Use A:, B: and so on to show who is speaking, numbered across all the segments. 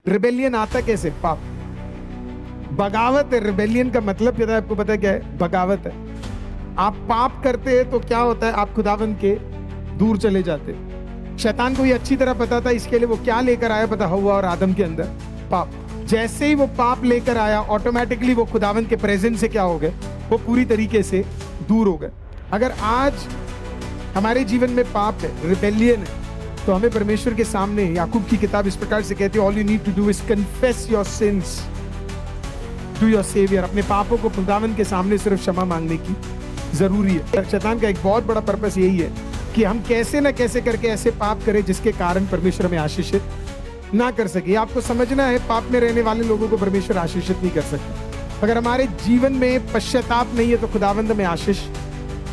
A: Rebellion आता कैसे? पाप, बगावत है। रिबेलियन का मतलब क्या है आपको पता है क्या है? बगावत है। आप पाप करते हैं तो क्या होता है? आप खुदावंद के दूर चले जाते। शैतान को ये अच्छी तरह पता था, इसके लिए वो क्या लेकर आया पता? हव्वा और आदम के अंदर पाप। जैसे ही वो पाप लेकर आया, ऑटोमेटिकली वो खुदावंद के प्रेजेंस से क्या हो गए? वो पूरी तरीके से दूर हो गए। अगर आज हमारे जीवन में पाप है, रिबेलियन है, तो हमें परमेश्वर के सामने, याकूब की किताब इस प्रकार से कहती है, all you need to do is confess your sins to your saviour. अपने पापों को खुदावंद के सामने सिर्फ क्षमा मांगने की जरूरी है। शैतान का एक बहुत बड़ा पर्पस यही है कि हम कैसे ना कैसे करके ऐसे पाप करें जिसके कारण परमेश्वर हमें आशीषित ना कर सके। आपको समझना है, पाप में रहने वाले लोगों को परमेश्वर आशीषित नहीं कर सकता। अगर हमारे जीवन में पश्चाताप नहीं है तो खुदावंद हमें आशीष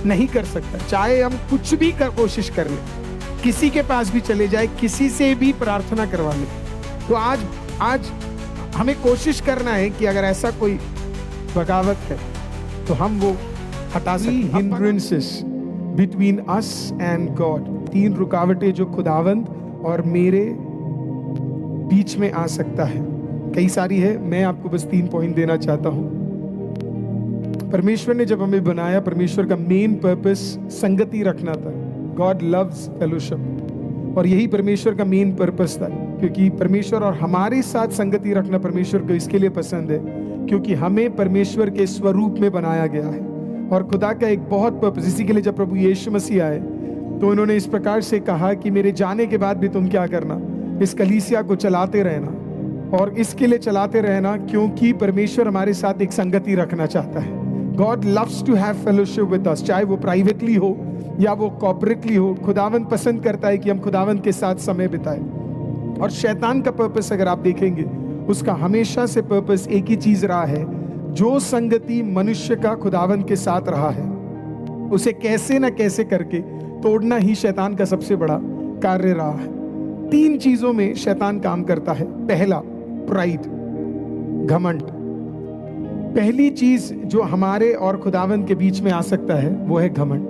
A: नहीं कर सकता। चाहे हम कुछ भी कोशिश कर ले, किसी के पास भी चले जाए, किसी से भी प्रार्थना करवा ले, तो आज हमें कोशिश करना है कि अगर ऐसा कोई बगावत है तो हम वो हटा सकें। Hindrances between us and God, 3 रुकावटें जो खुदावंद और मेरे बीच में आ सकता है। कई सारी है, मैं आपको बस 3 पॉइंट देना चाहता हूं। परमेश्वर ने जब हमें बनाया, परमेश्वर का मेन पर्पस संगति रखना था। गॉड लव्स फेलोशिप, और यही परमेश्वर का मेन पर्पस था, क्योंकि परमेश्वर और हमारे साथ संगति रखना परमेश्वर को इसके लिए पसंद है क्योंकि हमें परमेश्वर के स्वरूप में बनाया गया है। और खुदा का एक बहुत पर्पस, इसी के लिए जब प्रभु यीशु मसीह आए तो उन्होंने इस प्रकार से कहा कि मेरे जाने के बाद भी तुम क्या करना? इस कलीसिया को चलाते रहना। और इसके लिए चलाते रहना क्योंकि परमेश्वर हमारे साथ एक संगति रखना चाहता है। God loves to have fellowship with us, चाहे वो प्राइवेटली हो या वो कॉर्पोरेटली हो। खुदावंद पसंद करता है कि हम खुदावंद के साथ समय बिताएं। और शैतान का पर्पस अगर आप देखेंगे, उसका हमेशा से पर्पस एक ही चीज रहा है, जो संगति मनुष्य का खुदावंद के साथ रहा है उसे कैसे ना कैसे करके तोड़ना ही शैतान का सबसे बड़ा कार्य रहा है। 3 चीजों में शैतान काम करता है। पहला, प्राइड, घमंड। पहली चीज जो हमारे और खुदावंद के बीच में आ सकता है वो है घमंड।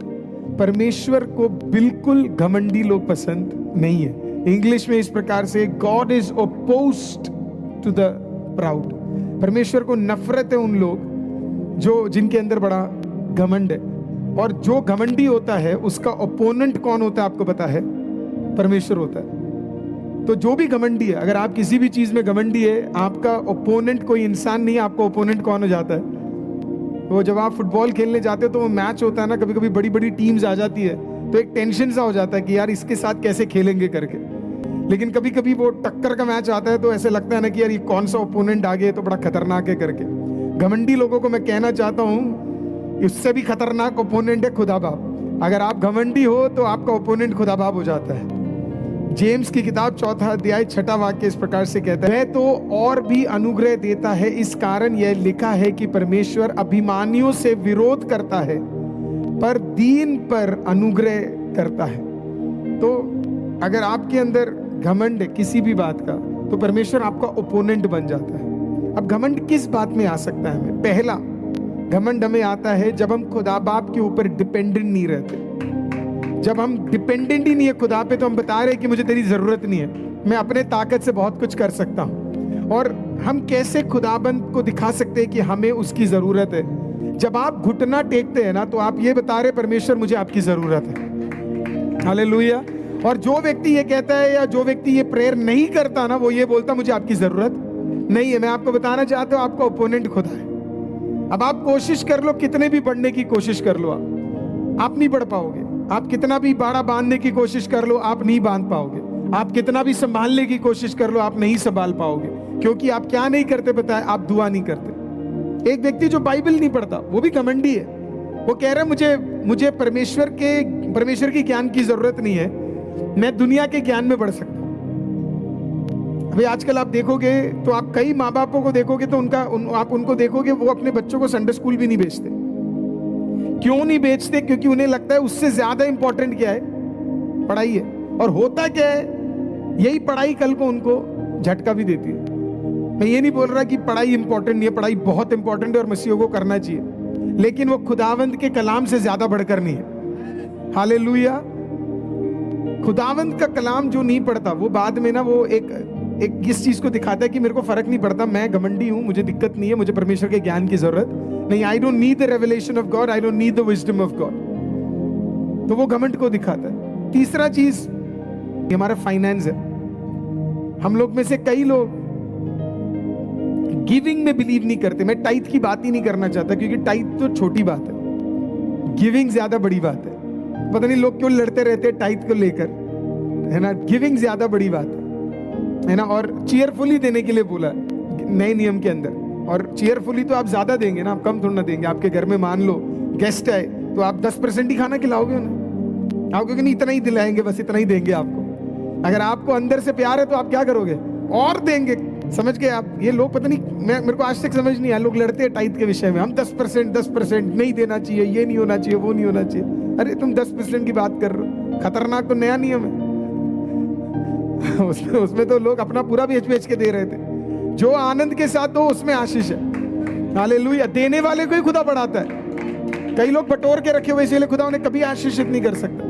A: परमेश्वर को बिल्कुल घमंडी लोग पसंद नहीं है। इंग्लिश में इस प्रकार से, God is opposed to the proud. परमेश्वर को नफरत है उन लोग जिनके अंदर बड़ा घमंड है। और जो घमंडी होता है उसका ओपोनेंट कौन होता है आपको पता है? परमेश्वर होता है। तो जो भी घमंडी है, अगर आप किसी भी चीज में घमंडी है, आपका ओपोनेंट कोई इंसान नहीं है, आपका ओपोनेंट कौन हो जाता है? वो जब आप फुटबॉल खेलने जाते हो तो वो मैच होता है ना, कभी कभी बड़ी बड़ी टीम्स आ जाती है तो एक टेंशन सा हो जाता है कि यार इसके साथ कैसे खेलेंगे करके। लेकिन कभी कभी वो टक्कर का मैच आता है तो ऐसे लगता है ना कि यार ये कौन सा ओपोनेंट आ गया तो बड़ा खतरनाक है करके। घमंडी लोगों को मैं कहना चाहता हूं, इससे भी खतरनाक ओपोनेंट है खुदा बाप। अगर आप घमंडी हो तो आपका ओपोनेंट खुदा बाप हो जाता है। जेम्स की किताब 4 अध्याय 6 वाक्य इस प्रकार से कहता है, तो और भी अनुग्रह देता है, इस कारण यह लिखा है कि परमेश्वर अभिमानियों से विरोध करता है पर दीन पर अनुग्रह करता है। तो अगर आपके अंदर घमंड है किसी भी बात का तो परमेश्वर आपका ओपोनेंट बन जाता है। अब घमंड किस बात में आ सकता है हमें? पहला, घमंड हमें आता है जब हम खुदा बाप के ऊपर डिपेंडेंट नहीं रहते। जब हम डिपेंडेंट ही नहीं है खुदा पे तो हम बता रहे हैं कि मुझे तेरी जरूरत नहीं है, मैं अपने ताकत से बहुत कुछ कर सकता हूं। और हम कैसे खुदाबंद को दिखा सकते हैं कि हमें उसकी जरूरत है? जब आप घुटना टेकते हैं ना तो आप ये बता रहे परमेश्वर मुझे आपकी जरूरत है। हालेलुया। और जो व्यक्ति ये कहता है या जो व्यक्ति ये प्रेयर नहीं करता ना, वो ये बोलता मुझे आपकी जरूरत नहीं है। मैं आपको बताना चाहता हूं आपका ओपोनेंट खुदा है। अब आप कोशिश कर लो, कितने भी बढ़ने की कोशिश कर लो, आप नहीं बढ़ पाओगे। आप कितना भी बाड़ा बांधने की कोशिश कर लो, आप नहीं बांध पाओगे। आप कितना भी संभालने की कोशिश कर लो, आप नहीं संभाल पाओगे। क्योंकि आप क्या नहीं करते पता है? आप दुआ नहीं करते। एक व्यक्ति जो बाइबल नहीं पढ़ता वो भी घमंडी है। वो कह रहा है मुझे परमेश्वर की ज्ञान की जरूरत नहीं है, मैं दुनिया के ज्ञान में बढ़ सकता हूं। अभी आजकल आप देखोगे तो आप कई माँ बापों को देखोगे तो आप उनको देखोगे वो अपने बच्चों को संडे स्कूल भी नहीं भेजते। क्यों नहीं भेजते? क्योंकि उन्हें लगता है उससे ज्यादा इंपॉर्टेंट क्या है? पढ़ाई है। और होता क्या है, यही पढ़ाई कल को उनको झटका भी देती है। मैं ये नहीं बोल रहा कि पढ़ाई इंपॉर्टेंट नहीं है, पढ़ाई बहुत इंपॉर्टेंट है और मसीहों को करना चाहिए, लेकिन वो खुदावंद के कलाम से ज्यादा बढ़कर नहीं है। हालेलुया। खुदावंद का कलाम जो नहीं पढ़ता वो बाद में ना वो एक एक इस चीज को दिखाता है कि मेरे को फर्क नहीं पड़ता, मैं घमंडी हूं, मुझे दिक्कत नहीं है, मुझे परमेश्वर के ज्ञान की जरूरत नहीं, I don't need the revelation of God, I don't need the wisdom of God. तो वो घमंड को दिखाता है। तीसरा चीज ये हमारा फाइनेंस है। हम लोग में से कई लोग गिविंग में बिलीव नहीं करते। मैं टाइथ की बात ही नहीं करना चाहता, क्योंकि टाइथ तो छोटी बात है, गिविंग ज्यादा बड़ी बात है। पता नहीं लोग क्यों लड़ते रहते हैं टाइथ को लेकर, है ना। गिविंग ज्यादा बड़ी बात है ना। और चीयरफुली देने के लिए बोला नए नियम के अंदर। और चीयरफुली तो आप ज्यादा देंगे ना, आप कम थोड़ा ना देंगे। आपके घर में मान लो गेस्ट आए तो आप 10% ही खाना खिलाओगे उन्हें, आप क्योंकि नहीं इतना ही दिलाएंगे, बस इतना ही देंगे आपको। अगर आपको अंदर से प्यार है तो आप क्या करोगे, और देंगे। समझ गए आप। ये लोग पता नहीं, मेरे को आज तक समझ नहीं आया, लोग लड़ते हैं टाइथ के विषय में। हम 10% नहीं देना चाहिए, ये नहीं होना चाहिए, वो नहीं होना चाहिए। अरे तुम 10% की बात कर रहे हो, खतरनाक तो नया नियम है। उसमें तो लोग अपना पूरा बेच के दे रहे थे। जो आनंद के साथ दो उसमें आशीष है। हालेलुया। देने वाले को ही खुदा बढ़ाता है। कई लोग बटोर के रखे हुए, इसलिए खुदा उन्हें कभी आशीषित नहीं कर सकता।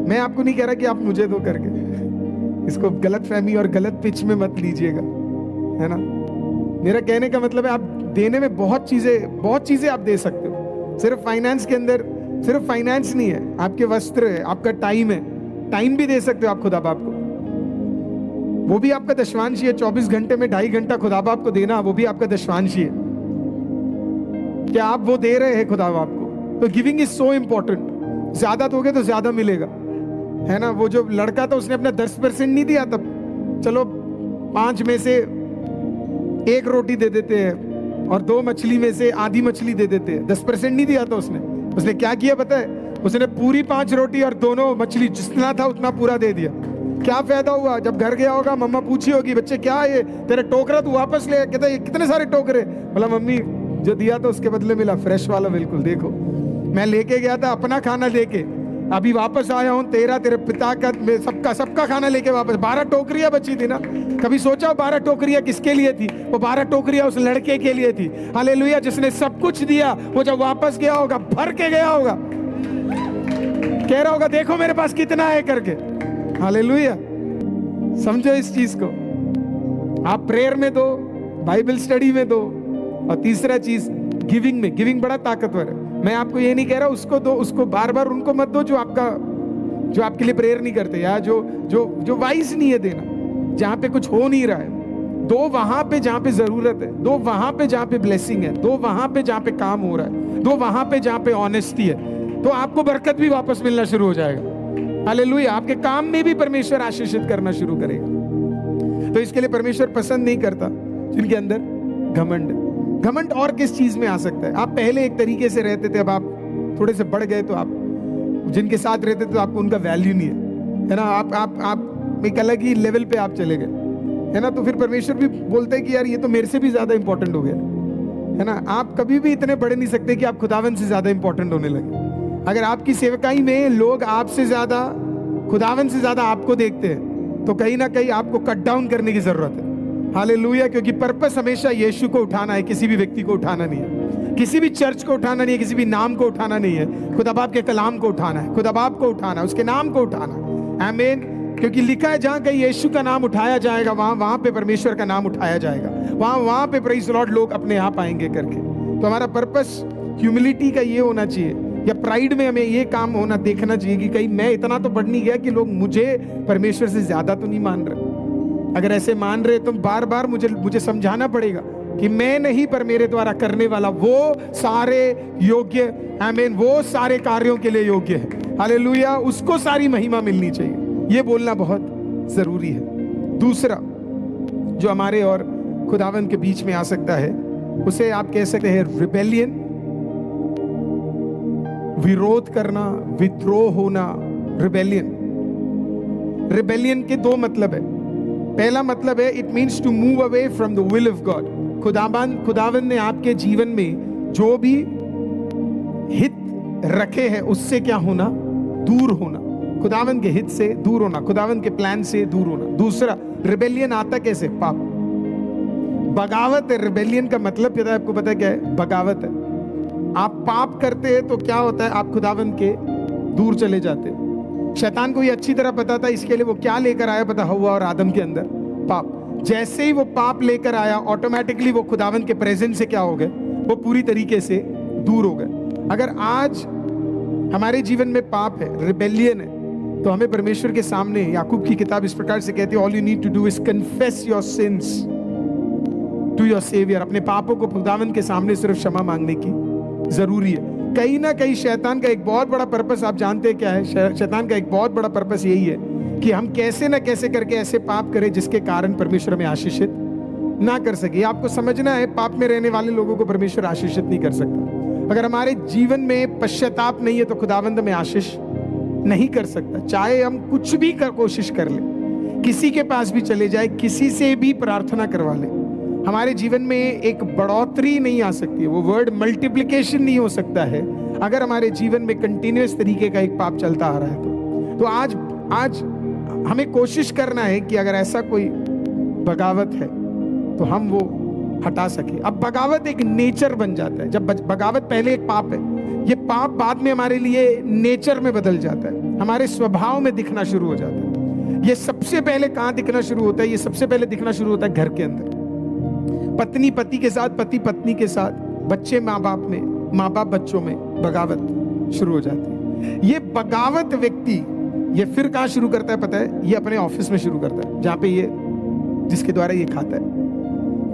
A: मैं आपको नहीं कह रहा कि आप मुझे दो करके, इसको गलत फहमी और गलत पिच में मत लीजिएगा, है ना। मेरा कहने का मतलब है आप देने में बहुत चीजें आप दे सकते हो। सिर्फ फाइनेंस के अंदर, सिर्फ फाइनेंस नहीं है, आपके वस्त्र है, आपका टाइम है, टाइम भी दे सकते हो आप खुदा बाप को। वो भी आपका दशवांशी है। 24 घंटे में 2.5 घंटा खुदा बाप को देना, वो भी आपका दशवांशी है। क्या आप वो दे रहे हैं खुदा बाप को? तो गिविंग इज सो इंपॉर्टेंट। ज्यादा दोगे तो ज्यादा मिलेगा, है ना। वो जो लड़का था उसने अपना 10% नहीं दिया, तब चलो 5 में से 1 रोटी दे देते हैं और 2 मछली में से आधी मछली दे देते हैं। 10% नहीं दिया था उसने क्या किया पता है? उसने पूरी 5 रोटी और दोनों मछली जितना था उतना पूरा दे दिया। क्या फायदा हुआ? जब घर गया होगा मम्मा पूछी होगी, बच्चे क्या ये तेरा टोकरा तू वापस ले? कहता है कितने सारे टोकरे? बोला मम्मी जो दिया था उसके बदले मिला फ्रेश वाला। बिल्कुल, देखो मैं लेके गया था अपना खाना लेके, अभी वापस आया हूं तेरे पिता का सबका खाना लेके वापस। 12 टोकरियां बची थी ना। कभी सोचा 12 टोकरियां किसके लिए थी? वो 12 टोकरियां उस लड़के के लिए थी। हालेलुया। जिसने सब कुछ दिया, वो जब वापस गया होगा भर के गया होगा, कह रहा होगा देखो मेरे पास कितना है करके। हालेलुया। समझो इस चीज को। आप प्रेयर में दो, बाइबल स्टडी में दो, और तीसरा चीज गिविंग में। गिविंग बड़ा ताकतवर है। मैं आपको ये नहीं कह रहा उसको दो, उसको बार बार उनको मत दो जो आपके लिए प्रेयर नहीं करते, या जो वाइज नहीं है देना, जहां पे कुछ हो नहीं रहा है। दो वहां पे जहां पे जरूरत है, दो वहां पे जहां पे ब्लेसिंग है, दो वहां पे जहां पे काम हो रहा है, दो वहां पे जहां पे ऑनेस्टी है, तो आपको बरकत भी वापस मिलना शुरू हो जाएगा। हालेलुया। आपके काम में भी परमेश्वर आशीषित करना शुरू करेगा। तो इसके लिए परमेश्वर पसंद नहीं करता जिनके अंदर घमंड है। घमंड और किस चीज में आ सकता है? आप पहले एक तरीके से रहते थे, अब आप थोड़े से बढ़ गए, तो आप जिनके साथ रहते थे तो आपको उनका वैल्यू नहीं है ना। आप एक अलग ही लेवल पे आप चले गए, है ना। तो फिर परमेश्वर भी बोलते हैं कि यार ये तो मेरे से भी ज्यादा इंपॉर्टेंट हो गया, है ना। आप कभी भी इतने बढ़ नहीं सकते कि आप खुदावन से ज्यादा इंपॉर्टेंट होने लगे। अगर आपकी सेवकाई में लोग आपसे ज्यादा, खुदावन से ज्यादा आपको देखते हैं, तो कहीं ना कहीं आपको कट डाउन करने की जरूरत है। हालेलुया। क्योंकि पर्पस हमेशा यीशु को उठाना है, किसी भी व्यक्ति को उठाना नहीं है, किसी भी चर्च को उठाना नहीं है, किसी भी नाम को उठाना नहीं है। खुदा बाप के कलाम को उठाना है, खुदा बाप को उठाना है, उसके नाम को उठाना है। आमीन। क्योंकि लिखा है जहां कहीं यीशु का नाम उठाया जाएगा, वहां पे परमेश्वर का नाम उठाया जाएगा, वहां पे प्रेज़ लॉर्ड लोग अपने आप आएंगे करके। तो हमारा पर्पस ह्यूमिलिटी का ये होना चाहिए, या प्राइड में हमें ये काम होना देखना चाहिए कि कहीं मैं इतना तो बढ़ नहीं गया कि लोग मुझे परमेश्वर से ज्यादा तो नहीं मान रहे। अगर ऐसे मान रहे तो बार बार मुझे समझाना पड़ेगा कि मैं नहीं, पर मेरे द्वारा करने वाला वो सारे योग्य, आमीन, वो सारे कार्यों के लिए योग्य है। हालेलुया। उसको सारी महिमा मिलनी चाहिए। ये बोलना बहुत जरूरी है। दूसरा जो हमारे और खुदावन के बीच में आ सकता है, उसे आप कह सकते हैं रिबेलियन, विरोध करना, विद्रोह होना। रिबेलियन के 2 मतलब है। पहला मतलब है it means to move away from the will of God. खुदावन ने आपके जीवन में जो भी हित रखे हैं उससे क्या होना? दूर होना। खुदावन के हित से दूर होना, खुदावन के प्लान से दूर होना। दूसरा, रिबेलियन आता कैसे? पाप, बगावत है। रिबेलियन का मतलब क्या है? आपको पता है क्या है? बगावत है। आप पाप करते हैं तो क्या होता है? आप खुदावन के दूर चले जाते हैं। शैतान को ये अच्छी तरह पता था, इसके लिए वो क्या लेकर आया पता? हव्वा और आदम के अंदर पाप। जैसे ही वो पाप लेकर आया, ऑटोमेटिकली वो खुदावंद के प्रेजेंस से क्या हो गए, वो पूरी तरीके से दूर हो गए। अगर आज हमारे जीवन में पाप है, रिबेलियन है, तो हमें परमेश्वर के सामने, याकूब की किताब इस प्रकार से कहती है, all you need to do is confess your sins to your saviour. अपने पापों को खुदावंद के सामने सिर्फ क्षमा मांगने की जरूरी है। कहीं ना कहीं शैतान का एक बहुत बड़ा पर्पस आप जानते हैं क्या है? शैतान का एक बहुत बड़ा पर्पस यही है कि हम कैसे ना कैसे करके ऐसे पाप करें जिसके कारण परमेश्वर हमें आशीषित ना कर सके। आपको समझना है, पाप में रहने वाले लोगों को परमेश्वर आशीषित नहीं कर सकता। अगर हमारे जीवन में पश्चाताप नहीं है तो खुदावंद में आशीष नहीं कर सकता। चाहे हम कुछ भी कोशिश कर ले, किसी के पास भी चले जाए, किसी से भी प्रार्थना करवा ले, हमारे जीवन में एक बढ़ोतरी नहीं आ सकती है। वो वर्ड मल्टीप्लिकेशन नहीं हो सकता है अगर हमारे जीवन में कंटिन्यूअस तरीके का एक पाप चलता आ रहा है। तो आज हमें कोशिश करना है कि अगर ऐसा कोई बगावत है तो हम वो हटा सके। अब बगावत एक नेचर बन जाता है। जब बगावत पहले एक पाप है, ये पाप बाद में हमारे लिए नेचर में बदल जाता है, हमारे स्वभाव में दिखना शुरू हो जाता है। ये सबसे पहले कहां दिखना शुरू होता है? ये सबसे पहले दिखना शुरू होता है घर के अंदर, पत्नी पति के साथ, पति पत्नी के साथ, बच्चे माँ बाप में, माँ बाप बच्चों में बगावत शुरू हो जाती है। ये बगावत व्यक्ति ये फिर कहां शुरू करता है पता है? ये अपने ऑफिस में शुरू करता है, जहां पे ये जिसके द्वारा ये खाता है।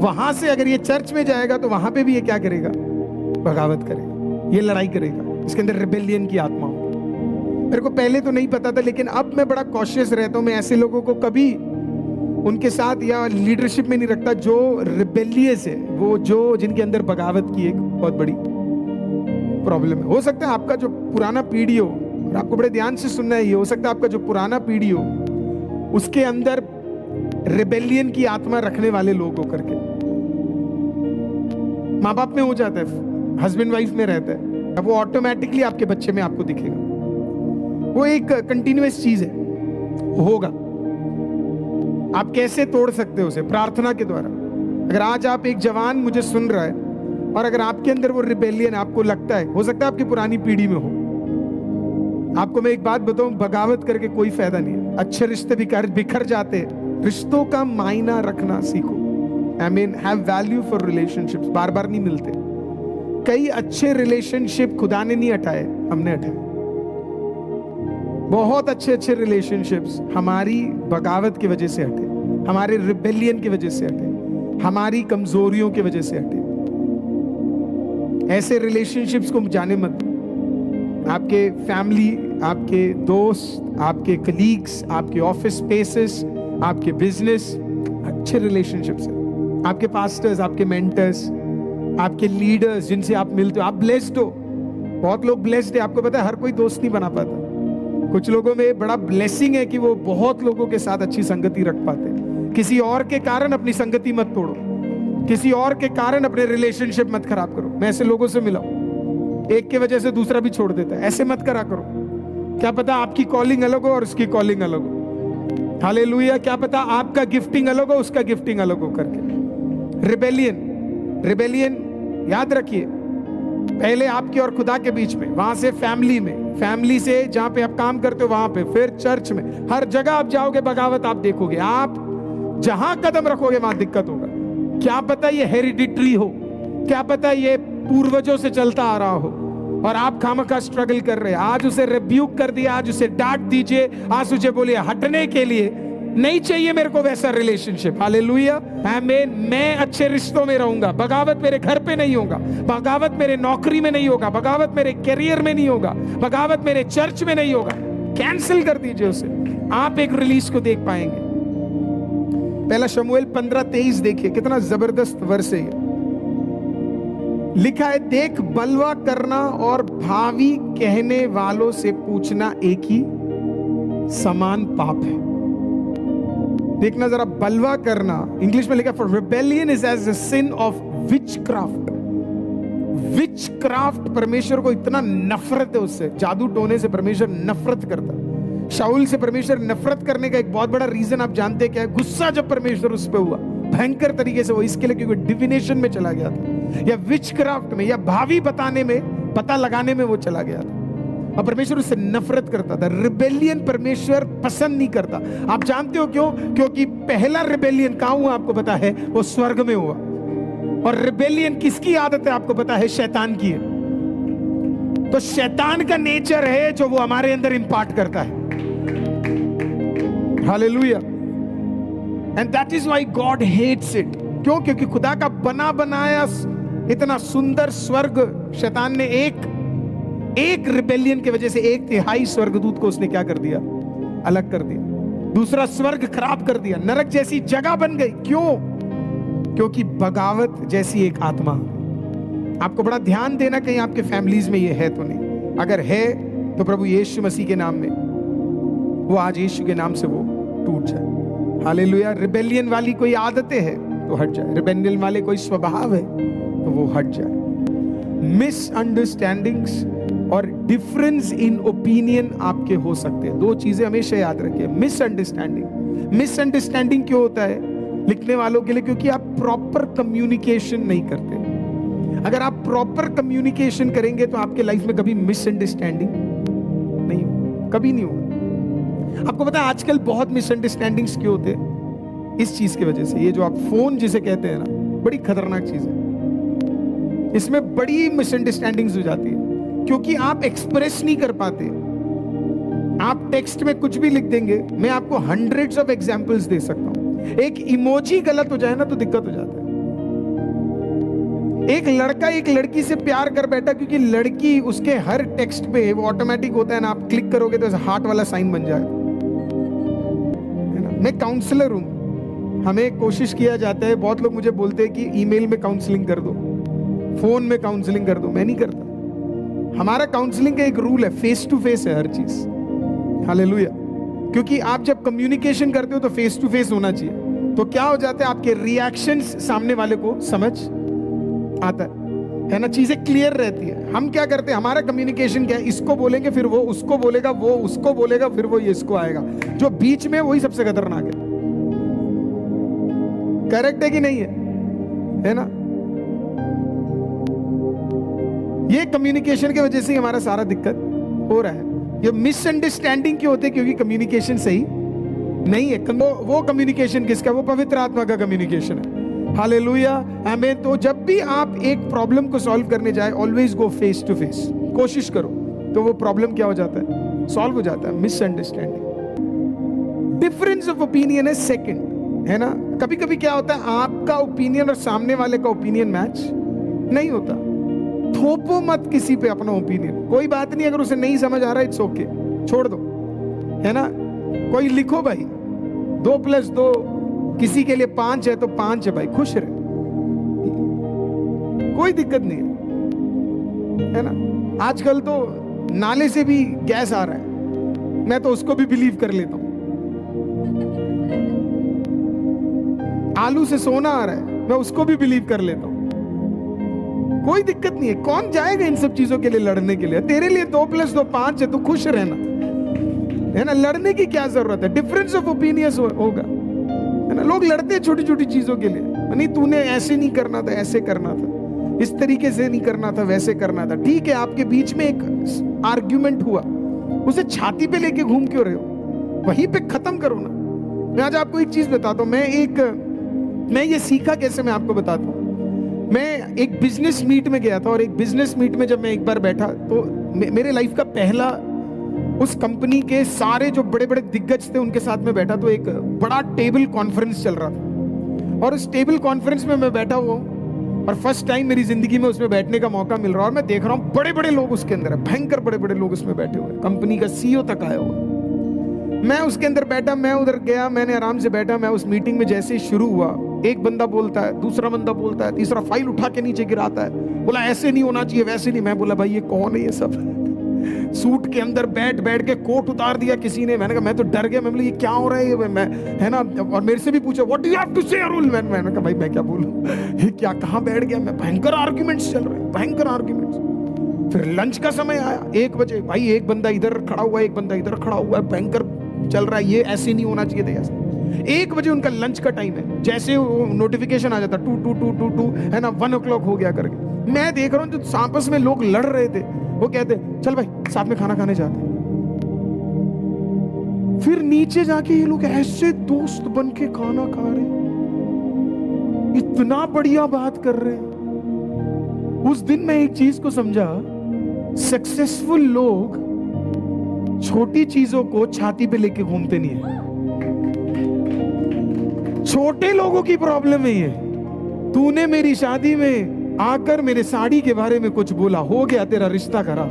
A: वहां से अगर ये चर्च में जाएगा तो वहां पे भी ये क्या करेगा? बगावत करेगा, ये लड़ाई करेगा। इसके अंदर रिबेलियन की आत्मा होगी। मेरे को पहले तो नहीं पता था, लेकिन अब मैं बड़ा कॉशियस रहता हूं। मैं ऐसे लोगों को कभी उनके साथ या लीडरशिप में नहीं रखता जो रिबेलियस है, वो जो जिनके अंदर बगावत की एक बहुत बड़ी प्रॉब्लम है। हो सकता है आपका जो पुराना पीढ़ी हो, और आपको बड़े ध्यान से सुनना है, ये हो सकता है आपका जो पुराना पीढ़ी हो उसके अंदर रिबेलियन की आत्मा रखने वाले लोग होकर के माँ बाप में हो जाता है, हस्बैंड वाइफ में रहता है, अब वो ऑटोमेटिकली आपके बच्चे में आपको दिखेगा। वो एक कंटिन्यूअस चीज है, होगा। आप कैसे तोड़ सकते हो उसे? प्रार्थना के द्वारा। अगर आज आप एक जवान मुझे सुन रहा है और अगर आपके अंदर वो रिबेलियन आपको लगता है, हो सकता है आपकी पुरानी पीढ़ी में हो, आपको मैं एक बात बताऊं, बगावत करके कोई फायदा नहीं है। अच्छे रिश्ते बिखर जाते हैं। रिश्तों का मायना रखना सीखो। I mean have value for relationships. बार बार नहीं मिलते। कई अच्छे रिलेशनशिप खुदा ने नहीं हटाए, हमने हटाए। बहुत अच्छे रिलेशनशिप्स हमारी बगावत की वजह से हटे, हमारे रिबेलियन की वजह से हटे, हमारी कमजोरियों की वजह से हटे। ऐसे रिलेशनशिप्स को जाने मत। आपके फैमिली, आपके दोस्त, आपके कलीग्स, आपके ऑफिस स्पेसेस, आपके बिजनेस, अच्छे रिलेशनशिप्स हैं। आपके पास्टर्स, आपके मेंटर्स, आपके लीडर्स जिनसे आप मिलते हो, आप ब्लेस्ड हो। बहुत लोग ब्लेस्ड है। आपको पता है हर कोई दोस्त नहीं बना पाता। कुछ लोगों में बड़ा ब्लेसिंग है कि वो बहुत लोगों के साथ अच्छी संगति रख पाते हैं। किसी और के कारण अपनी संगति मत तोड़ो, किसी और के कारण अपने रिलेशनशिप मत खराब करो। मैं ऐसे लोगों से मिला हूं, एक की वजह से दूसरा भी छोड़ देता है। ऐसे मत करा करो। क्या पता आपकी कॉलिंग अलग हो और उसकी कॉलिंग अलग हो। हालेलुया। क्या पता आपका गिफ्टिंग अलग हो, उसका गिफ्टिंग अलग हो करके। रिबेलियन याद रखिए, पहले आपके और खुदा के बीच में, वहां से फैमिली में, फैमिली से जहां पे आप काम करते हो वहां पे, फिर चर्च में, हर जगह आप जाओगे बगावत आप देखोगे। आप जहां कदम रखोगे वहां दिक्कत होगा। क्या पता ये हेरिडिटरी हो, क्या पता ये पूर्वजों से चलता आ रहा हो और आप खामखा स्ट्रगल कर रहे हैं। आज उसे रिब्यूक कर दिया, आज उसे डांट दीजिए, आज उसे बोलिए हटने के लिए। नहीं चाहिए मेरे को वैसा रिलेशनशिप। हालेलुया। आमीन। मैं अच्छे रिश्तों में रहूंगा। बगावत मेरे घर पे नहीं होगा, बगावत मेरे नौकरी में नहीं होगा, बगावत मेरे करियर में नहीं होगा, बगावत मेरे चर्च में नहीं होगा। कैंसिल कर दीजिए उसे। आप एक रिलीज को देख पाएंगे। पहला शमूएल 15:23 देखिए, कितना जबरदस्त वर्स है ये। लिखा है, देख बलवा करना और भावी कहने वालों से पूछना एक ही समान पाप है। देखना जरा, बलवा करना, इंग्लिश में लिखा for rebellion is as a sin of witchcraft. Witchcraft, परमेश्वर को इतना नफरत है उससे। जादू टोने से परमेश्वर नफरत करता। शाऊल से परमेश्वर नफरत करने का एक बहुत बड़ा रीजन आप जानते हैं क्या है? गुस्सा जब परमेश्वर उस पर हुआ भयंकर तरीके से, वो इसके लिए क्योंकि डिविनेशन में चला गया था, या विचक्राफ्ट में, या भावी बताने में, पता लगाने में वो चला गया था। और परमेश्वर उससे नफरत करता था। रिबेलियन परमेश्वर पसंद नहीं करता। आप जानते हो क्यों? क्योंकि पहला रिबेलियन कहां हुआ आपको पता है? वो स्वर्ग में हुआ। और रिबेलियन किसकी आदत है आपको पता है? शैतान की है। तो शैतान का नेचर है जो वो हमारे अंदर इंपार्ट करता है। Hallelujah. And that is why God hates it. क्यों? क्योंकि खुदा का बना बनाया इतना सुंदर स्वर्ग शैतान ने एक रिबेलियन की वजह से 1/3 स्वर्गदूत को उसने क्या कर दिया? अलग कर दिया। दूसरा स्वर्ग खराब कर दिया, नरक जैसी जगह बन गई। क्यों? क्योंकि बगावत जैसी एक आत्मा। आपको बड़ा ध्यान देना कहीं आपके फैमिलीज में ये है तो नहीं। अगर है तो प्रभु यीशु मसीह के नाम में वो आज यीशु के नाम से वो टूट जाए। हालेलुया। रिबेलियन वाली कोई आदतें है तो हट जाए, रिबेलियन वाले कोई स्वभाव है तो वो हट जाए। मिसअंडरस्टैंडिंग्स और डिफरेंस इन ओपिनियन आपके हो सकते हैं। दो चीजें हमेशा याद रखिए। मिसअंडरस्टैंडिंग क्यों होता है लिखने वालों के लिए? क्योंकि आप प्रॉपर कम्युनिकेशन नहीं करते। अगर आप प्रॉपर कम्युनिकेशन करेंगे तो आपके लाइफ में कभी मिसअंडरस्टैंडिंग नहीं हो, कभी नहीं होगा। आपको पता है आजकल बहुत मिसअंडरस्टैंडिंग्स क्यों होते हैं? इस चीज की वजह से। ये जो आप फोन जिसे कहते हैं ना, बड़ी खतरनाक चीज है। इसमें बड़ी मिसअंडरस्टैंडिंग्स हो जाती है क्योंकि आप एक्सप्रेस नहीं कर पाते। आप टेक्स्ट में कुछ भी लिख देंगे। मैं आपको हंड्रेड्स ऑफ एग्जांपल्स दे सकता हूं। एक इमोजी गलत हो जाए ना तो दिक्कत हो जाता है। एक लड़का एक लड़की से प्यार कर बैठा क्योंकि लड़की उसके हर टेक्स्ट पे वो ऑटोमेटिक होता है ना, आप क्लिक करोगे तो हार्ट वाला साइन बन जाए, है ना। मैं काउंसलर हूं, हमें कोशिश किया जाता है। बहुत लोग मुझे बोलते हैं कि ईमेल में काउंसलिंग कर दो, फोन में काउंसलिंग कर दो। मैं नहीं करता। हमारा काउंसलिंग का एक रूल है, फेस टू फेस है हर चीज। हालेलुया। क्योंकि आप जब कम्युनिकेशन करते हो तो फेस टू फेस होना चाहिए। तो क्या हो जाता है, आपके रिएक्शंस सामने वाले को समझ आता है ना, चीजें क्लियर रहती है। हम क्या करते हैं, हमारा कम्युनिकेशन क्या है? इसको बोलेंगे फिर वो उसको बोलेगा, वो उसको बोलेगा फिर वो इसको आएगा। जो बीच में वही सबसे खतरनाक है। करेक्ट है कि नहीं है ना? ये कम्युनिकेशन की वजह से ही हमारा सारा दिक्कत हो रहा है। ये मिसअंडरस्टैंडिंग क्यों होते हैं? क्योंकि कम्युनिकेशन सही नहीं है। वो कम्युनिकेशन किसका? वो पवित्र आत्मा का कम्युनिकेशन है। हालेलुया, आमीन। तो जब भी आप एक प्रॉब्लम को सॉल्व करने जाए, always go face to face. कोशिश करो तो वो प्रॉब्लम क्या हो जाता है? सॉल्व हो जाता है। मिसअंडरस्टैंडिंग, डिफरेंस ऑफ ओपिनियन है सेकंड, है ना। कभी कभी क्या होता है, आपका ओपिनियन और सामने वाले का ओपिनियन मैच नहीं होता। थोपो मत किसी पे अपना ओपिनियन। कोई बात नहीं, अगर उसे नहीं समझ आ रहा है इट्स ओके, छोड़ दो, है ना। कोई लिखो भाई 2+2 किसी के लिए 5 है तो 5 है भाई, खुश रहे, कोई दिक्कत नहीं है ना। आजकल तो नाले से भी गैस आ रहा है, मैं तो उसको भी बिलीव कर लेता हूं। आलू से सोना आ रहा है, मैं उसको भी बिलीव कर लेता हूं। कोई दिक्कत नहीं है। कौन जाएगा इन सब चीजों के लिए लड़ने के लिए? तेरे लिए 2+2 5 है, तो खुश रहना, है ना। लड़ने की क्या जरूरत है? डिफरेंस ऑफ ओपिनियंस होगा, है ना। लोग लड़ते हैं छोटी छोटी चीजों के लिए। नहीं, तूने ऐसे नहीं करना था, ऐसे करना था, इस तरीके से नहीं करना था, वैसे करना था। ठीक है, आपके बीच में एक आर्ग्यूमेंट हुआ, उसे छाती पे लेके घूम क्यों रहे हो? वहीं पे खत्म करो ना। मैं आज आपको एक चीज बताता हूं। मैं ये सीखा कैसे, मैं आपको बताता हूं। मैं एक बिजनेस मीट में गया था, और एक बिजनेस मीट में जब मैं एक बार बैठा तो मेरे लाइफ का पहला, उस कंपनी के सारे जो बड़े बड़े दिग्गज थे उनके साथ में बैठा, तो एक बड़ा टेबल कॉन्फ्रेंस चल रहा था। और उस टेबल कॉन्फ्रेंस में मैं बैठा हुआ हूं, और फर्स्ट टाइम मेरी जिंदगी में उसमें बैठने का मौका मिल रहा है। और मैं देख रहा हूं बड़े बड़े लोग उसके अंदर है, भयंकर बड़े बड़े लोग उसमें बैठे हुए, कंपनी का सीईओ तक आया हुआ। मैं उसके अंदर बैठा, मैं उधर गया, मैंने आराम से बैठा। मैं उस मीटिंग में जैसे ही शुरू हुआ, एक बंदा बोलता है, दूसरा बंदा बोलता है, तीसरा फाइल उठा के नीचे गिराता है, बोला ऐसे नहीं होना चाहिए, वैसे नहीं। मैं बोला भाई ये कौन है ये सब? सूट के अंदर बैठ के कोट उतार दिया किसी ने। मैंने कहा, मैं तो डर गया। मैं बोला ये क्या हो रहा है ये, मैं, है ना। और मेरे से भी पूछा what do you have to say Arul. मैंने कहा भाई मैं क्या बोलूं, ये क्या, कहां बैठ गया मैं? भयंकर आर्ग्यूमेंट्स चल रहे हैं, भयंकर आर्ग्यूमेंट्स। फिर लंच का समय आया 1 बजे। भाई एक बंदा इधर खड़ा हुआ है, एक बंदा इधर खड़ा हुआ है, भयंकर चल रहा है, ये ऐसे नहीं होना चाहिए था, ऐसे। 1 बजे उनका लंच का टाइम है, जैसे नोटिफिकेशन आ जाता 2 है ना, 1 o'clock हो गया करके। मैं देख रहा हूँ जो आपस में लोग लड़ रहे थे, वो कहते चल भाई साथ में खाना खाने जाते। फिर नीचे जाके ये लोग ऐसे दोस्त बन के खाना खा रहे, इतना बढ़िया बात कर रहे हैं। उस दिन मैं एक चीज को समझा, सक्सेसफुल लोग छोटी चीजों को छाती पे लेके घूमते नहीं है। छोटे लोगों की प्रॉब्लम है ये। तूने मेरी शादी में आकर मेरे साड़ी के बारे में कुछ बोला, हो गया तेरा रिश्ता खराब।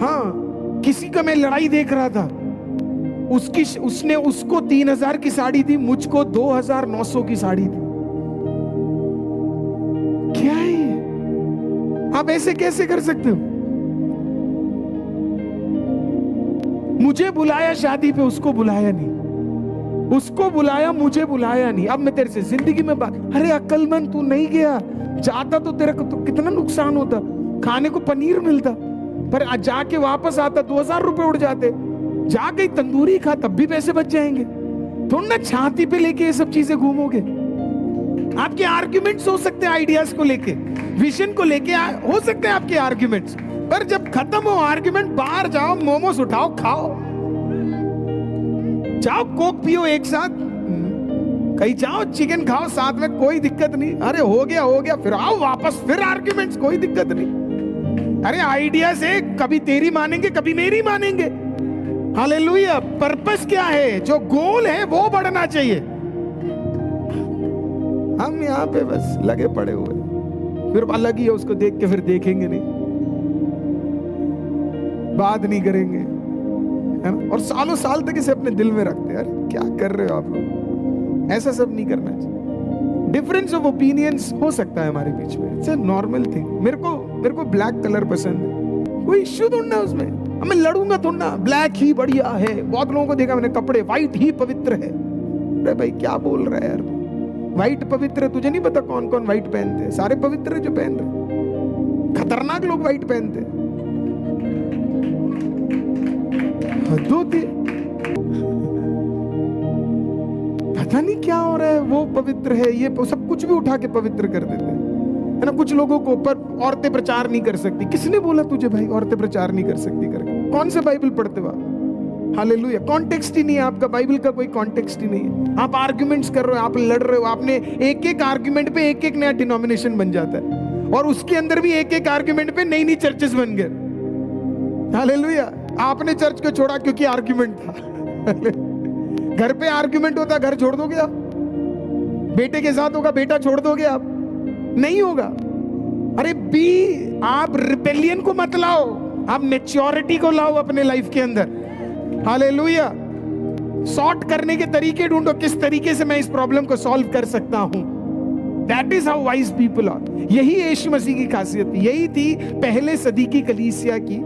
A: हाँ, किसी का मैं लड़ाई देख रहा था, उसने उसको 3000 की साड़ी दी, मुझको 2900 की साड़ी दी। क्या है ये? आप ऐसे कैसे कर सकते हो? मुझे बुलाया शादी पे, उसको बुलाया नहीं, उसको बुलाया मुझे बुलाया नहीं। अब मैं तेरे से जिंदगी में बात, अरे अक्लमंद तू नहीं गया, जाता तो तेरा तो कितना नुकसान होता, खाने को पनीर मिलता, पर जाके वापस आता 2000 रुपए उड़ जाते, जा गई तंदूरी खा तब भी पैसे बच जाएंगे। थोड़ा ना छाती पे लेके ये सब चीजें घूमोगे। आपके आर्ग्यूमेंट्स हो सकते हैं, आइडियाज को लेके, विजन को लेके हो सकते हैं आपके आर्ग्यूमेंट्स, पर जब खत्म हो आर्ग्यूमेंट, बाहर जाओ, मोमोस उठाओ, खाओ, जाओ कोक पियो एक साथ, कहीं जाओ चिकन खाओ साथ में, कोई दिक्कत नहीं। अरे हो गया, फिर आओ वापस, फिर आर्ग्यूमेंट्स, कोई दिक्कत नहीं। अरे आइडिया से कभी तेरी मानेंगे, कभी मेरी मानेंगे। हालेलुया। पर्पस क्या है? जो गोल है वो बढ़ना चाहिए। हम यहाँ पे बस लगे पड़े हुए, फिर अलग ही है, उसको देख के फिर देखेंगे नहीं, बात नहीं करेंगे, है ना? और सालों साल तक इसे अपने दिल में रखते हैं। अरे क्या कर रहे हो आप लोग? ऐसा सब नहीं करना चाहिए। डिफरेंस ऑफ ओपिनियंस हो सकता है हमारे बीच में, इट्स अ नॉर्मल थिंग। मेरे को ब्लैक कलर पसंद है, कोई इश्यू थोड़ा उसमें, मैं लड़ूंगा थोड़ा, ब्लैक ही बढ़िया है। बहुत लोगों को देखा मैंने, कपड़े व्हाइट ही पवित्र है। अरे भाई क्या बोल रहा है यार, व्हाइट पवित्र है? तुझे नहीं पता कौन कौन व्हाइट पहनते हैं? सारे पवित्र है जो पहन रहे, खतरनाक लोग व्हाइट पहनते हैं, हद होती है। पता नहीं क्या हो रहा है, वो पवित्र है, ये सब कुछ भी उठा के पवित्र कर देते हैं, है ना? कुछ लोगों को, पर औरतें प्रचार नहीं कर सकती। किसने बोला तुझे भाई औरतें प्रचार नहीं कर सकती करके? कौन से बाइबल पढ़ते हो आप? हालेलुया। कॉन्टेक्स्ट ही नहीं है आपका, बाइबल का कोई कॉन्टेक्स्ट ही नहीं है। आप आर्ग्यूमेंट्स कर रहे हो, आप लड़ रहे हो, आपने एक एक आर्ग्यूमेंट पे एक एक नया डिनोमिनेशन बन जाता है, और उसके अंदर भी एक एक आर्ग्यूमेंट पे नई नई चर्चेस बन गए। हालेलुया। आपने चर्च को छोड़ा क्योंकि आर्ग्यूमेंट था। घर पे आर्ग्यूमेंट होता, घर छोड़ दोगे आप? बेटे के साथ होगा, बेटा छोड़ दोगे आप? नहीं होगा। अरे आप रिबेलियन को मत लाओ, आप मैच्योरिटी को लाओ अपने लाइफ के अंदर। हालेलुया। सॉर्ट करने के तरीके ढूंढो, किस तरीके से मैं इस प्रॉब्लम को सॉल्व कर सकता हूं। That is how wise people are. यही यीशु मसीह की खासियत थी, यही थी पहले सदी की कलीसिया की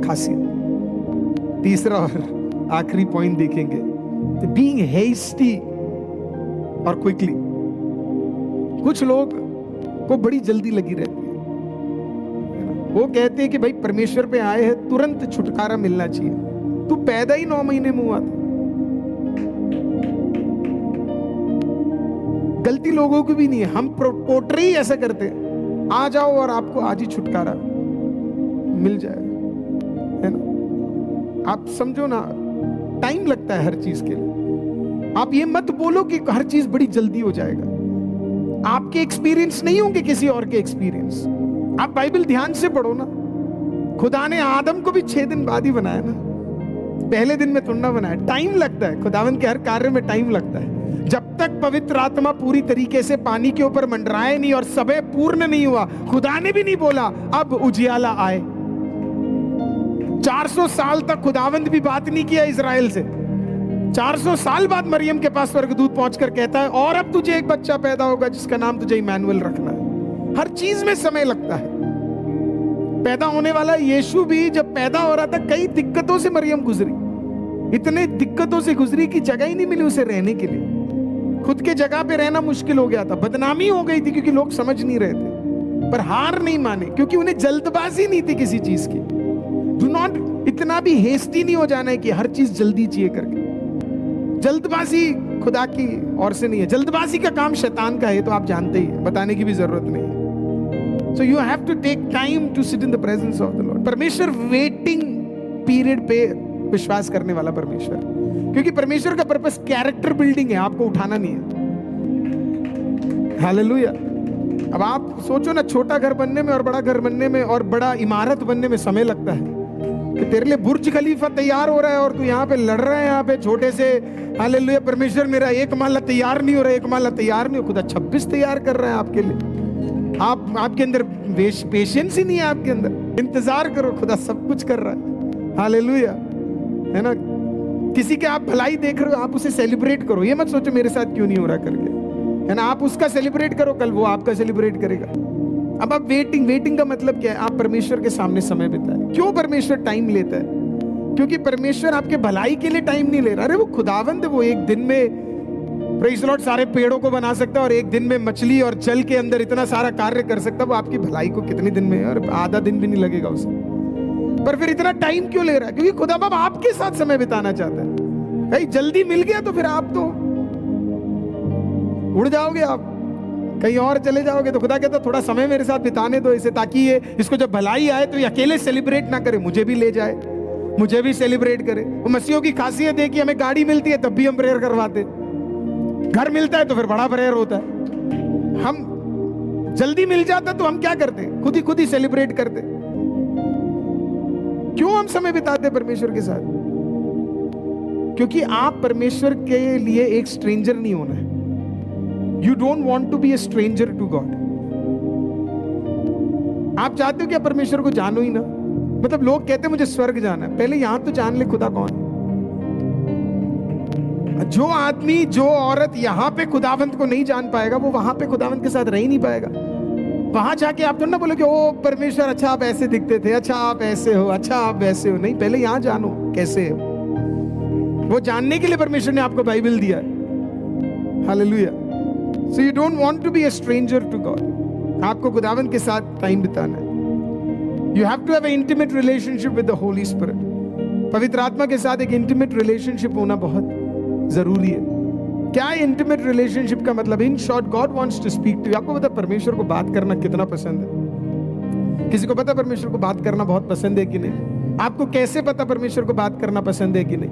A: खासियत। तीसरा और आखिरी पॉइंट देखेंगे, बीइंग हेस्टी और क्विकली। कुछ लोग को बड़ी जल्दी लगी रहती है, वो कहते हैं कि भाई परमेश्वर पे आए हैं, तुरंत छुटकारा मिलना चाहिए। तू पैदा ही 9 महीने में हुआ था। गलती लोगों की भी नहीं है, हम पोर्ट्रे ही ऐसा करते हैं, आ जाओ और आपको आज ही छुटकारा मिल जाएगा, है ना? आप समझो ना, टाइम लगता है हर चीज के लिए। आप ये मत बोलो कि हर चीज बड़ी जल्दी हो जाएगा। आपके एक्सपीरियंस नहीं होंगे किसी और के एक्सपीरियंस। आप बाइबल ध्यान से पढ़ो ना। खुदा ने आदम को भी 6 दिन बाद ही बनाया ना, पहले दिन में थोड़ा बनाया। टाइम लगता है, खुदावंद के हर कार्य में टाइम लगता है। जब तक पवित्र आत्मा पूरी तरीके से पानी के ऊपर मंडराए नहीं और समय पूर्ण नहीं हुआ, खुदा ने भी नहीं बोला अब उजियाला आए। 400 साल तक खुदावंद भी बात नहीं किया इजराइल से। 400 साल बाद मरियम के पास स्वर्गदूत पहुंचकर कहता है और अब तुझे एक बच्चा पैदा होगा जिसका नाम तुझे इमैनुअल रखना है। हर चीज में समय लगता है। पैदा होने वाला यीशु भी जब पैदा हो रहा था, कई दिक्कतों से मरियम गुजरी, इतने दिक्कतों से गुजरी कि जगह ही नहीं मिली उसे रहने के लिए। खुद के जगह पे रहना मुश्किल हो गया था, बदनामी हो गई थी क्योंकि लोग समझ नहीं रहे थे, पर हार नहीं माने क्योंकि उन्हें जल्दबाजी नहीं थी किसी चीज की। डू नॉट, इतना भी हेस्टी नहीं हो जाना है कि हर चीज जल्दी चाहिए करके। जल्दबाजी खुदा की ओर से नहीं है, जल्दबाजी का काम शैतान का है, तो आप जानते ही, बताने की भी जरूरत नहीं है। So you have to take time to sit in the presence of the Lord. परमेश्वर वेटिंग पीरियड पे विश्वास करने वाला परमेश्वर, क्योंकि परमेश्वर का पर्पस कैरेक्टर बिल्डिंग है, आपको उठाना नहीं है। हालेलुया। अब आप सोचो ना, छोटा घर बनने में और बड़ा घर बनने में और बड़ा इमारत बनने में समय लगता है। कि तेरे लिए बुर्ज खलीफा तैयार हो रहा है और तू यहाँ पे लड़ रहा है, यहाँ पे छोटे से। हालेलुया। परमेश्वर मेरा एक माला तैयार नहीं हो रहा, एक माला तैयार नहीं हो, खुदा 26 तैयार कर रहा है आपके लिए। आपके अंदर पेशेंस ही नहीं है, आपके अंदर इंतजार करो, खुदा सब कुछ कर रहा है। हालेलुया, है ना। किसी के आप भलाई देख रहे हो, आप उसे सेलिब्रेट करो, ये मत सोचो मेरे साथ क्यों नहीं हो रहा करके, है ना। आप उसका सेलिब्रेट करो, कल वो आपका सेलिब्रेट करेगा। अब आप वेटिंग का मतलब क्या है? आप परमेश्वर के सामने समय बिताए। क्यों परमेश्वर टाइम लेता है? क्योंकि परमेश्वर आपके भलाई के लिए टाइम नहीं ले रहा। अरे वो खुदावंद है, वो एक दिन में प्रेज़ लॉर्ड सारे पेड़ों को बना सकता है और एक दिन में मछली और जल के अंदर इतना सारा कार्य कर सकता है। वो आपकी भलाई को कितने दिन में, और आधा दिन भी नहीं लगेगा उसे। पर फिर इतना टाइम क्यों ले रहा है? क्योंकि खुदा बाप आपके साथ समय बिताना चाहता है। भाई जल्दी मिल गया तो फिर आप तो उड़ जाओगे, आप कहीं और चले जाओगे। तो खुदा कहता थोड़ा समय मेरे साथ बिताने दो इसे, ताकि ये इसको जब भलाई आए तो ये अकेले सेलिब्रेट ना करे, मुझे भी ले जाए, मुझे भी सेलिब्रेट करे। वो मसीहों की खासियत है कि हमें गाड़ी मिलती है तब भी हम प्रेयर करवाते, घर मिलता है तो फिर बड़ा प्रेयर होता है। हम जल्दी मिल जाता तो हम क्या करते? खुद ही सेलिब्रेट करते। क्यों हम समय बिताते परमेश्वर के साथ? क्योंकि आप परमेश्वर के लिए एक स्ट्रेंजर नहीं होना है। You don't want to be a stranger to God. आप चाहते हो कि आप परमेश्वर को जानो ही ना। मतलब लोग कहते हैं मुझे स्वर्ग जाना है, पहले यहां तो जान ले खुदा कौन है। जो आदमी, जो औरत यहां पे खुदावंत को नहीं जान पाएगा, वो वहां पे खुदावंत के साथ रह ही नहीं पाएगा। वहां जाके आप तो ना बोलोगे ओ परमेश्वर अच्छा आप ऐसे दिखते थे, अच्छा आप ऐसे हो, अच्छा आप वैसे हो। नहीं, पहले यहां जानो कैसे हो। वो जानने के लिए परमेश्वर ने आपको बाइबल दिया है। Hallelujah. So you don't want to be a stranger to God. आपको खुदावंत के साथ टाइम बिताना है। You have to have an intimate relationship with the Holy Spirit. पवित्र आत्मा के साथ एक intimate relationship होना बहुत जरूरी है। क्या है intimate relationship का मतलब? In short, God wants to speak to you. आपको पता परमेश्वर को बात करना कितना पसंद है? किसी को पता परमेश्वर को बात करना बहुत पसंद है कि नहीं? आपको कैसे पता परमेश्वर को बात करना पसंद है कि नहीं?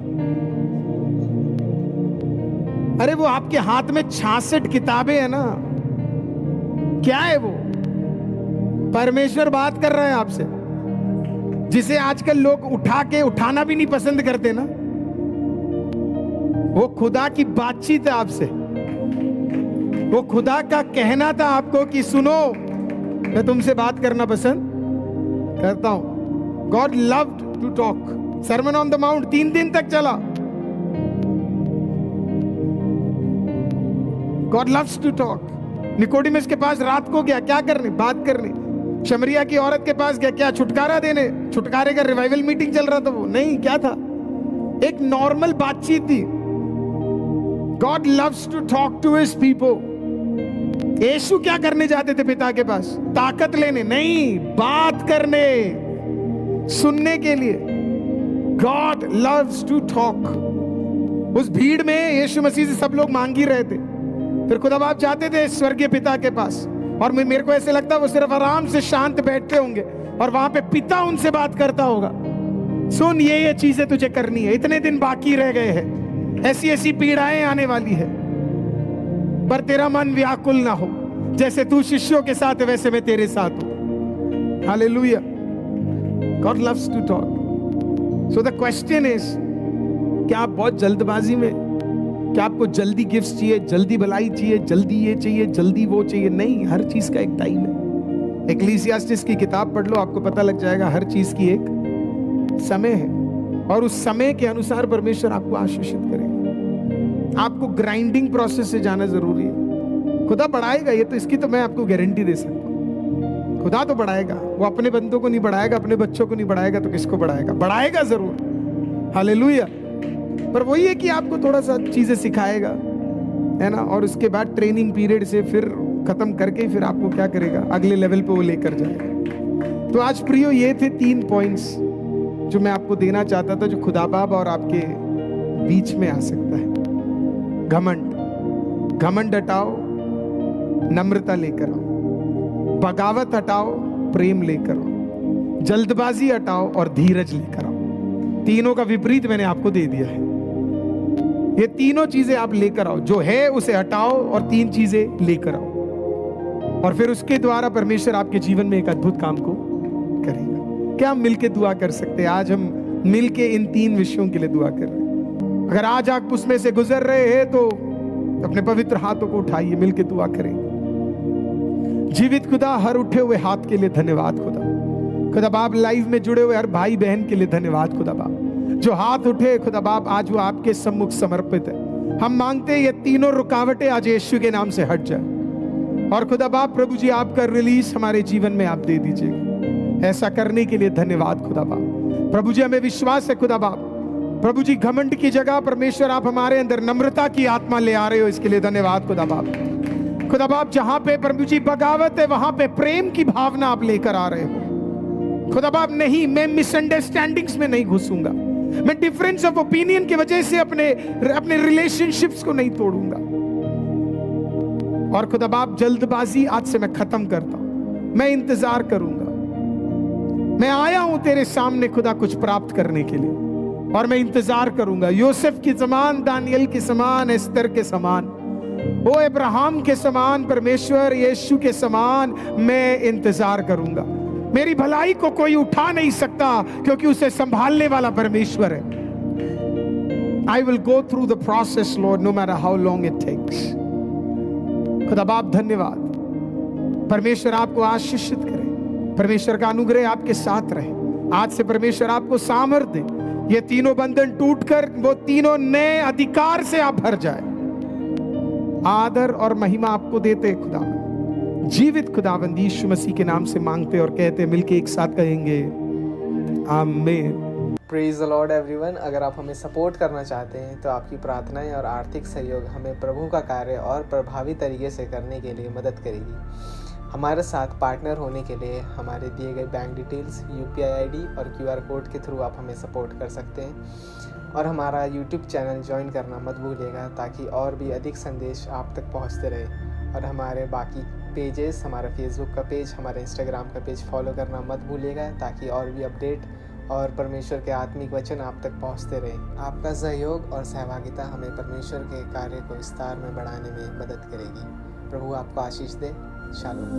A: अरे वो आपके हाथ में 66 किताबें हैं ना। क्या है वो? परमेश्वर बात कर रहा है आपसे, जिसे आजकल लोग उठाना भी नहीं पसंद करते ना। वो खुदा की बातचीत है आपसे। वो खुदा का कहना था आपको कि सुनो, मैं तुमसे बात करना पसंद करता हूं। God loved to talk. Sermon on the Mount 3 दिन तक चला। God loves to talk. निकोडिमस के पास रात को गया, क्या करने? बात करने। शमरिया की औरत के पास गया, क्या? छुटकारा देने। छुटकारे का रिवाइवल मीटिंग चल रहा था वो? नहीं, क्या था? एक नॉर्मल बातचीत थी। God loves to talk to his people. यीशु क्या करने जाते थे पिता के पास? ताकत लेने नहीं, बात करने, सुनने के लिए। God loves to talk. उस भीड़ में यीशु मसीह से सब लोग मांग ही रहे थे। फिर खुदा बाप जाते थे स्वर्गीय पिता के पास, और मेरे को ऐसे लगता है वो सिर्फ आराम से शांत बैठते होंगे और वहां पे पिता उनसे बात करता होगा। सुन, ये चीजें तुझे करनी है, इतने दिन बाकी रह गए हैं, ऐसी ऐसी पीड़ाएं आने वाली है, पर तेरा मन व्याकुल ना हो। जैसे तू शिष्यों के साथ है वैसे मैं तेरे साथ हूं। Hallelujah. God loves to talk. So the question is, क्या आप बहुत जल्दबाजी में, क्या आपको जल्दी गिफ्ट चाहिए, जल्दी भलाई चाहिए, जल्दी ये चाहिए, जल्दी वो चाहिए? नहीं, हर चीज का एक टाइम है। इक्लेसियास्टिस की किताब पढ़ लो, आपको पता लग जाएगा हर चीज की एक समय है, और उस समय के अनुसार परमेश्वर आपको आशीषित करेगा। आपको ग्राइंडिंग प्रोसेस से जाना जरूरी है। खुदा बढ़ाएगा, ये तो इसकी तो मैं आपको गारंटी दे सकता हूँ। खुदा तो बढ़ाएगा, वो अपने बंदों को नहीं बढ़ाएगा, अपने बच्चों को नहीं बढ़ाएगा तो किसको बढ़ाएगा? बढ़ाएगा जरूर। हालेलुया। पर वही है कि आपको थोड़ा सा चीजें सिखाएगा, है ना, और उसके बाद ट्रेनिंग पीरियड से फिर खत्म करके फिर आपको क्या करेगा? अगले लेवल पे वो लेकर जाएगा। तो आज प्रियो, ये थे 3 पॉइंट्स जो मैं आपको देना चाहता था, जो खुदा बाप और आपके बीच में आ सकता है। घमंड हटाओ, नम्रता लेकर आओ। बगावत हटाओ, प्रेम लेकर आओ, जल्दबाजी हटाओ और धीरज लेकर आओ। तीनों का विपरीत मैंने आपको दे दिया है। ये तीनों चीजें आप लेकर आओ, जो है उसे हटाओ और तीन चीजें लेकर आओ, और फिर उसके द्वारा परमेश्वर आपके जीवन में एक अद्भुत काम को करेगा। क्या हम मिलके दुआ कर सकते हैं? आज हम मिलके इन तीन विषयों के लिए दुआ कर रहे हैं। अगर आज आप उसमें से गुजर रहे हैं तो अपने पवित्र हाथों को उठाइए, मिलके दुआ करेंगे। जीवित खुदा, हर उठे हुए हाथ के लिए धन्यवाद खुदा। खुदा बाप, लाइव में जुड़े हुए हर भाई बहन के लिए धन्यवाद खुदा बाप। जो हाथ उठे खुदा बाप, आज वो आपके सम्मुख समर्पित है। हम मांगते हैं ये तीनों रुकावटें आज यीशु के नाम से हट जाए, और खुदा बाप प्रभु जी आपका रिलीज हमारे जीवन में आप दे दीजिए। ऐसा करने के लिए धन्यवाद खुदा बाप। प्रभु जी हमें विश्वास है खुदा बाप, प्रभु जी घमंड की जगह परमेश्वर आप हमारे अंदर नम्रता की आत्मा ले आ रहे हो, इसके लिए धन्यवाद खुदा बाप। खुदा बाप, जहां पे प्रभु जी बगावत है वहां पे प्रेम की भावना आप लेकर आ रहे हो खुदा बाप। नहीं, मैं मिसअंडरस्टैंडिंग्स में नहीं घुसूंगा, मैं डिफरेंस ऑफ ओपिनियन की वजह से अपने रिलेशनशिप्स को नहीं तोड़ूंगा, और खुदा बाप जल्दबाजी आज से मैं खत्म करता हूं। मैं इंतजार करूंगा, मैं आया हूं तेरे सामने खुदा कुछ प्राप्त करने के लिए, और मैं इंतजार करूंगा। यूसुफ के समान, दानियल के समान, एस्तर के समान, ओ अब्राहम के समान, परमेश्वर यीशु के समान मैं इंतजार करूंगा। मेरी भलाई को कोई उठा नहीं सकता, क्योंकि उसे संभालने वाला परमेश्वर है। I will go through the process, Lord, no matter how long it takes. खुदा बाप धन्यवाद। परमेश्वर आपको आशीषित करे, परमेश्वर का अनुग्रह आपके साथ रहे। आज से परमेश्वर आपको सामर्थ्य दे, ये तीनों बंधन टूटकर वो तीनों नए अधिकार से आप भर जाए। आदर और महिमा आपको देते खुदा, जीवित खुदावंद यीशु मसीह के नाम से मांगते और कहते, मिलके एक साथ कहेंगे आमीन।
B: Praise the Lord everyone. अगर आप हमें सपोर्ट करना चाहते हैं तो आपकी प्रार्थनाएं और आर्थिक सहयोग हमें प्रभु का कार्य और प्रभावी तरीके से करने के लिए मदद करेगी। हमारे साथ पार्टनर होने के लिए हमारे दिए गए बैंक डिटेल्स, UPI ID और QR कोड के थ्रू आप हमें सपोर्ट कर सकते हैं। और हमारा YouTube चैनल ज्वाइन करना मत भूलिएगा, ताकि और भी अधिक संदेश आप तक पहुंचते रहे। और हमारे बाकी पेजेस, हमारा फेसबुक का पेज, हमारा इंस्टाग्राम का पेज फॉलो करना मत भूलिएगा, ताकि और भी अपडेट और परमेश्वर के आत्मिक वचन आप तक पहुंचते रहे। आपका सहयोग और सहभागिता हमें परमेश्वर के कार्य को विस्तार में बढ़ाने में मदद करेगी। प्रभु आपको आशीष दे। शालोम।